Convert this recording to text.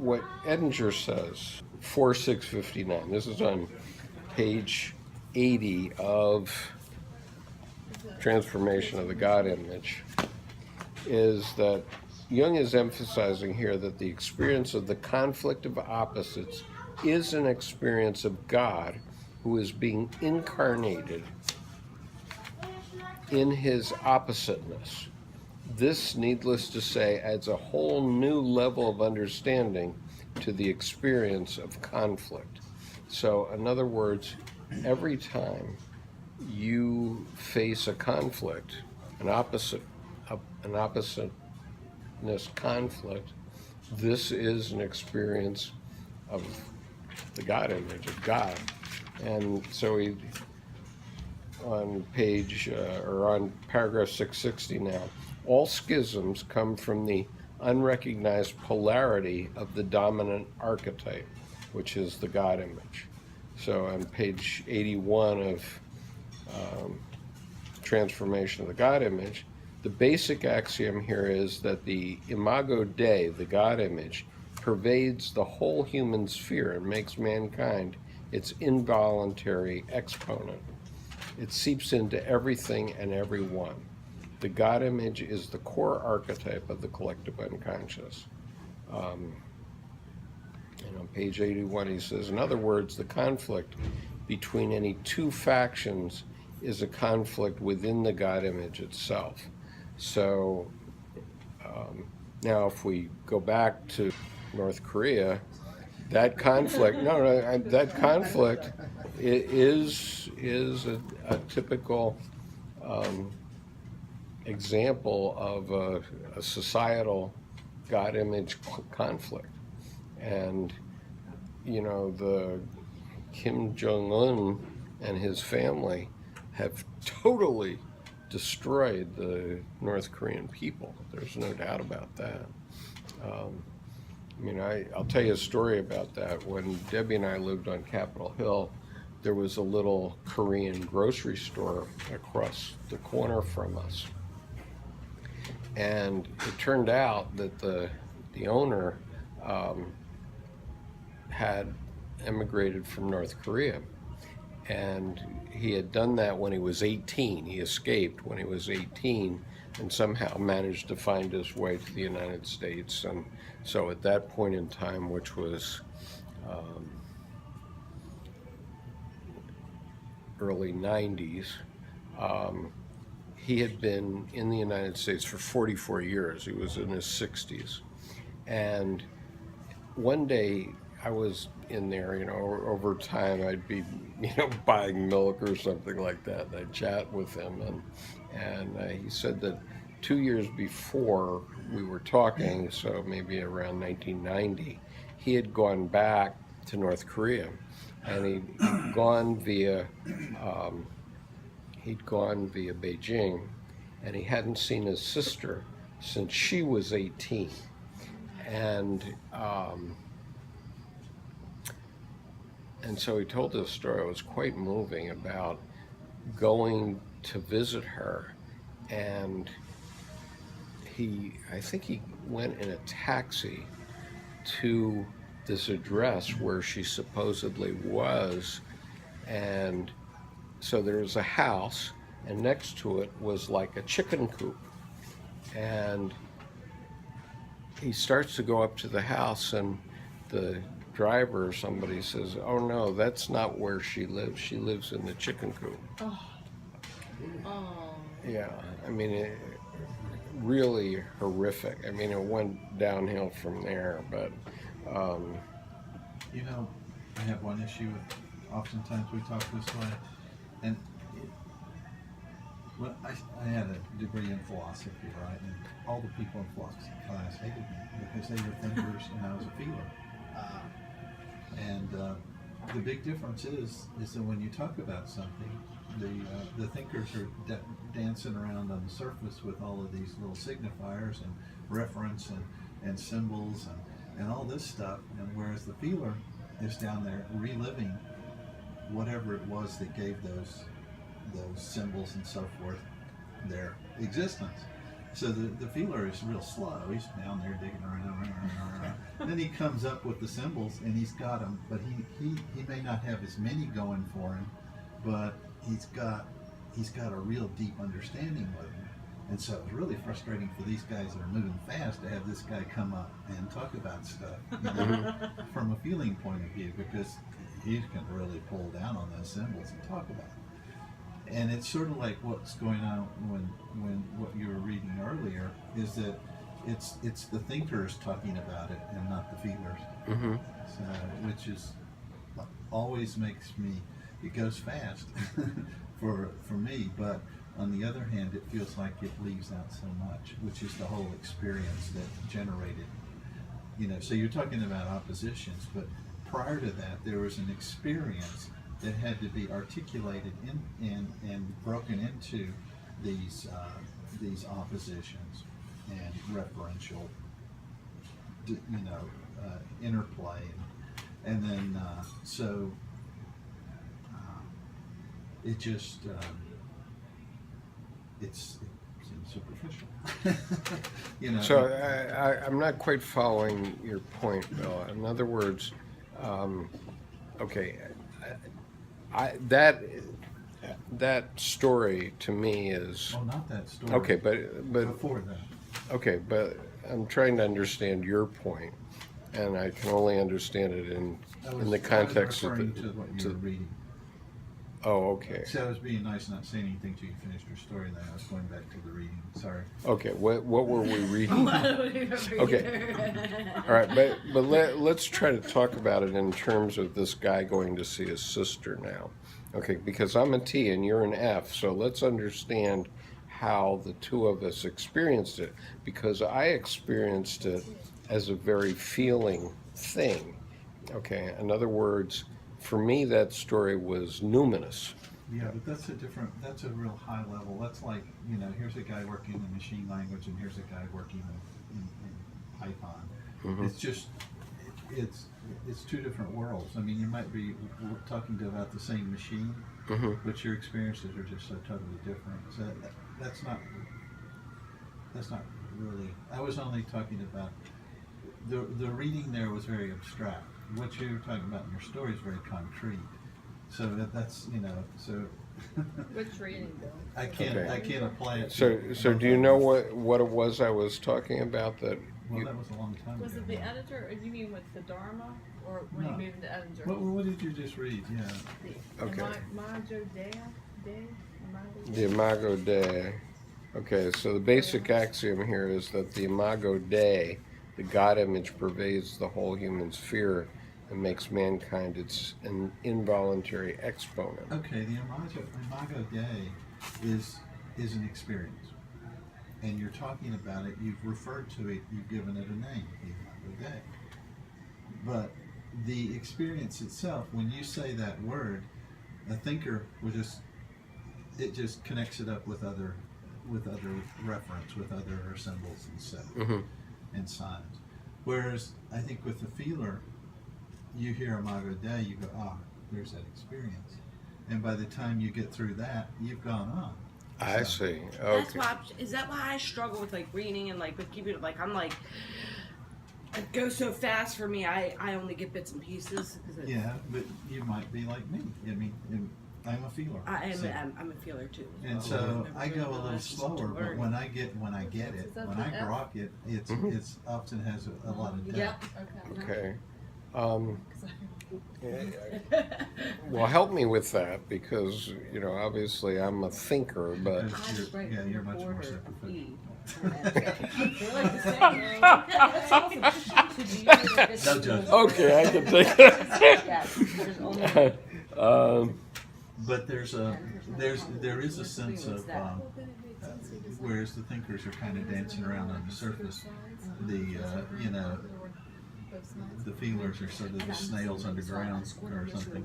what Edinger says, 4659, this is on page 80 of Transformation of the God Image, is that Jung is emphasizing here that the experience of the conflict of opposites is an experience of God who is being incarnated in his oppositeness. This, needless to say, adds a whole new level of understanding to the experience of conflict. So, in other words, every time you face a conflict, an oppositeness conflict, this is an experience of the God image of God. And so he, on page, or on paragraph 660 now, all schisms come from the unrecognized polarity of the dominant archetype, which is the God image. So on page 81 of Transformation of the God Image, the basic axiom here is that the Imago Dei, the God image, pervades the whole human sphere and makes mankind its involuntary exponent. It seeps into everything and everyone. The God image is the core archetype of the collective unconscious. And on page 81 he says, in other words, the conflict between any two factions is a conflict within the God image itself. So now if we go back to North Korea, that conflict, that conflict is a typical example of a societal God image conflict. And, you know, the Kim Jong-un and his family have totally destroyed the North Korean people. There's no doubt about that. I mean, I'll tell you a story about that. When Debbie and I lived on Capitol Hill, there was a little Korean grocery store across the corner from us. And it turned out that the owner had emigrated from North Korea. And he had done that when he was 18. He escaped when he was 18 and somehow managed to find his way to the United States. And so at that point in time, which was early 90s, he had been in the United States for 44 years. He was in his 60s. And one day I was in there, you know, over time I'd be, you know, buying milk or something like that, and I'd chat with him, and he said that 2 years before we were talking, so maybe around 1990, he had gone back to North Korea, and he'd gone via Beijing, and he hadn't seen his sister since she was 18, and so he told this story. It was quite moving about going to visit her, and I think he went in a taxi to this address where she supposedly was, and so there was a house, and next to it was like a chicken coop, and he starts to go up to the house, and the driver or somebody says, oh no, that's not where she lives. She lives in the chicken coop. Oh. Oh. Yeah, I mean, really horrific. I mean, it went downhill from there, but... You know, I have one issue with, oftentimes we talk this way, and well, I had a degree in philosophy, right, and all the people in philosophy class hated me because they were thinkers and I was a feeler. And the big difference is that when you talk about something, the thinkers are dancing around on the surface with all of these little signifiers and reference and symbols and all this stuff, and whereas the feeler is down there reliving whatever it was that gave those symbols and so forth their existence. So the feeler is real slow. He's down there digging around. then he comes up with the symbols, and he's got them, but he may not have as many going for him, but he's got a real deep understanding of them. And so it was really frustrating for these guys that are moving fast to have this guy come up and talk about stuff, from a feeling point of view, because he can really pull down on those symbols and talk about it. And it's sort of like what's going on when what you were reading earlier is that it's the thinkers talking about it and not the feelers. So, which is always makes me, it goes fast for me, but on the other hand, it feels like it leaves out so much, which is the whole experience that generated. So you're talking about oppositions, but prior to that, there was an experience that had to be articulated and broken into these oppositions and referential, interplay, and then it just it seems superficial. So I'm not quite following your point, Bill. In other words, okay, that story to me is not that story. Okay, but before that. Okay, but I'm trying to understand your point, and I can only understand it in the context of to what you were reading. Oh, okay. So I was being nice, not saying anything till you finished your story, and then I was going back to the reading. Sorry. Okay, what were we reading? Okay. All right, but let's try to talk about it in terms of this guy going to see his sister now. Okay, because I'm a T and you're an F, so let's understand how the two of us experienced it, because I experienced it as a very feeling thing. Okay, in other words, for me that story was numinous. Yeah, but that's a real high level. That's like, here's a guy working in machine language and here's a guy working in Python. It's just, it's two different worlds. I mean, you might be talking about the same machine, but your experiences are just so totally different. So that's not really, I was only talking about, the reading there was very abstract. What you were talking about in your story is very concrete. So that's, so. Which reading, Bill? I can't apply it. So do you know what it was I was talking about that? Well, that was a long time ago. Was it the editor, or you mean with the Dharma, or when you moved to editor? What did you just read? Yeah. Okay. Imago Dei? The Imago Dei. Okay, so the basic axiom here is that the Imago Dei, the God image, pervades the whole human sphere and makes mankind its an involuntary exponent. Okay, the Imago Dei is an experience. And you're talking about it, you've referred to it, you've given it a name, the Imago Dei. But the experience itself, when you say that word, a thinker will just connects it up with other reference, with other symbols and stuff, and signs. Whereas I think with the feeler, you hear Imago Dei, you go, there's that experience. And by the time you get through that, you've gone on. I see. Okay. That's why. Is that why I struggle with reading and with keeping it? I'm it goes so fast for me. I only get bits and pieces. Yeah, but you might be like me. I mean, I'm a feeler. I'm a feeler too. And so I go a little slower, but when I get it, when I grok it, it's often has a lot of depth. Yep. Okay. Well, help me with that, because obviously I'm a thinker, but You're much more sympathetic. No judgment. okay, I can take it. But there is a sense of whereas the thinkers are kind of dancing around on the surface, the feelers are sort of the snails underground or something.